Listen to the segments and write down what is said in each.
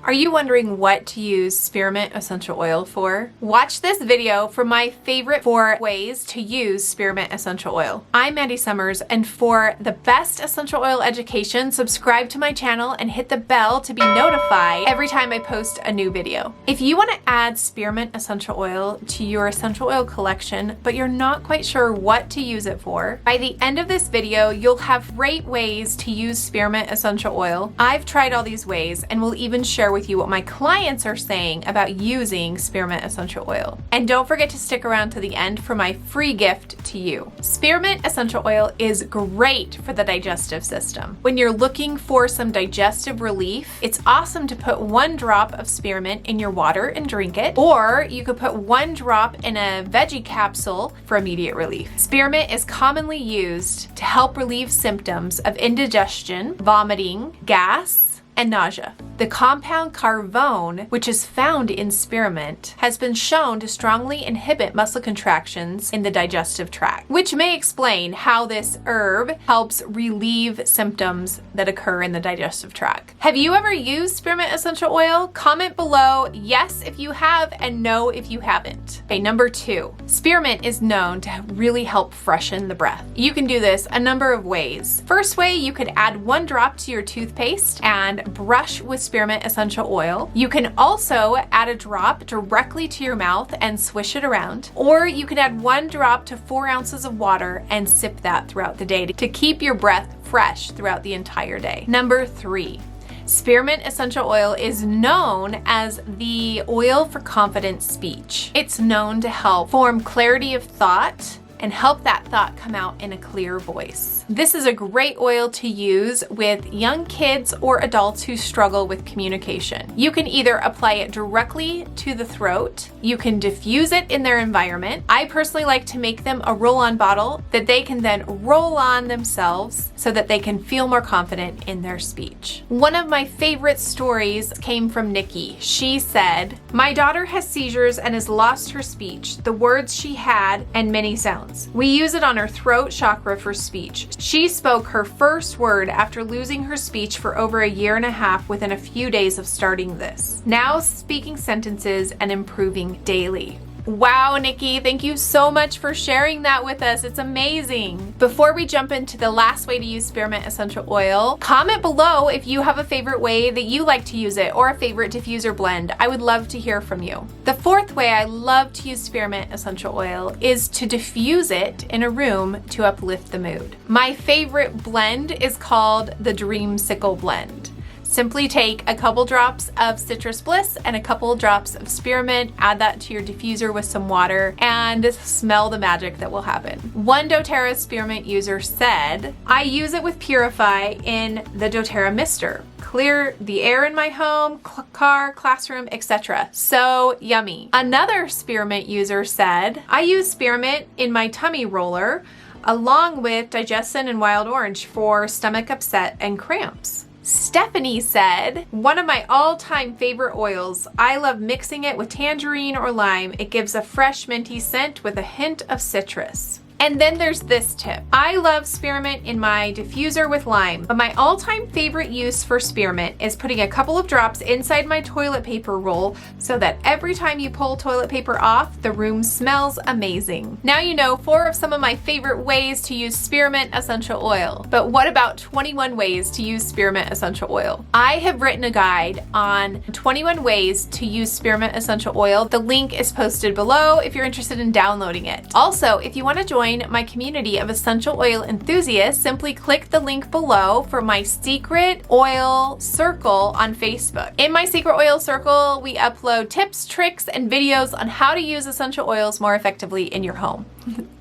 Are you wondering what to use spearmint essential oil for? Watch this video for my favorite 4 ways to use spearmint essential oil. I'm Mandy Sommers, and for the best essential oil education, subscribe to my channel and hit the bell to be notified every time I post a new video. If you want to add spearmint essential oil to your essential oil collection, but you're not quite sure what to use it for, by the end of this video, you'll have great ways to use spearmint essential oil. I've tried all these ways and will even share with you what my clients are saying about using spearmint essential oil. And don't forget to stick around to the end for my free gift to you. Spearmint essential oil is great for the digestive system. When you're looking for some digestive relief, it's awesome to put 1 drop of spearmint in your water and drink it, or you could put 1 drop in a veggie capsule for immediate relief. Spearmint is commonly used to help relieve symptoms of indigestion, vomiting, gas, and nausea. The compound carvone, which is found in spearmint, has been shown to strongly inhibit muscle contractions in the digestive tract, which may explain how this herb helps relieve symptoms that occur in the digestive tract. Have you ever used spearmint essential oil? Comment below yes if you have and no if you haven't. Okay, number 2. Spearmint is known to really help freshen the breath. You can do this a number of ways. First way, you could add 1 drop to your toothpaste and brush with spearmint essential oil. You can also add a drop directly to your mouth and swish it around, or you can add 1 drop to 4 ounces of water and sip that throughout the day to keep your breath fresh throughout the entire day. Number 3. Spearmint essential oil is known as the oil for confident speech. It's known to help form clarity of thought and help that thought come out in a clear voice. This is a great oil to use with young kids or adults who struggle with communication. You can either apply it directly to the throat, you can diffuse it in their environment. I personally like to make them a roll-on bottle that they can then roll on themselves so that they can feel more confident in their speech. One of my favorite stories came from Nikki. She said, "My daughter has seizures and has lost her speech, the words she had, and many sounds. We use it on her throat chakra for speech. She spoke her first word after losing her speech for over a year and a half within a few days of starting this. Now speaking sentences and improving daily." Wow, Nikki, thank you so much for sharing that with us. It's amazing. Before we jump into the last way to use spearmint essential oil, comment below if you have a favorite way that you like to use it or a favorite diffuser blend. I would love to hear from you. The 4th way I love to use spearmint essential oil is to diffuse it in a room to uplift the mood. My favorite blend is called the Dreamsicle blend. Simply take a couple drops of citrus bliss and a couple drops of spearmint, add that to your diffuser with some water, and smell the magic that will happen. One Doterra spearmint user said, "I use it with Purify in the Doterra mister. Clear the air in my home, car, classroom, etc. So yummy." Another spearmint user said, "I use spearmint in my tummy roller along with digestion and wild orange for stomach upset and cramps." Stephanie said, "One of my all-time favorite oils. I love mixing it with tangerine or lime. It gives a fresh minty scent with a hint of citrus." And then there's this tip. I love spearmint in my diffuser with lime, but my all-time favorite use for spearmint is putting a couple of drops inside my toilet paper roll so that every time you pull toilet paper off, the room smells amazing. Now you know 4 of some of my favorite ways to use spearmint essential oil. But what about 21 ways to use spearmint essential oil? I have written a guide on 21 ways to use spearmint essential oil. The link is posted below if you're interested in downloading it. Also, if you want to join my community of essential oil enthusiasts, simply click the link below for my secret oil circle on Facebook. In my secret oil circle, we upload tips, tricks, and videos on how to use essential oils more effectively in your home.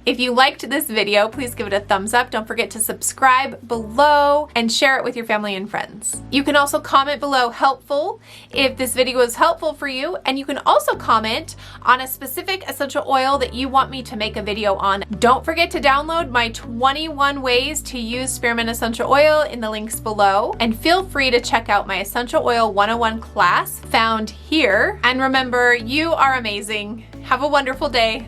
If you liked this video, please give it a thumbs up. Don't forget to subscribe below and share it with your family and friends. You can also comment below helpful if this video was helpful for you, and you can also comment on a specific essential oil that you want me to make a video on. Don't forget to download my 21 ways to use spearmint essential oil in the links below, and feel free to check out my Essential Oil 101 class found here. And remember, you are amazing. Have a wonderful day.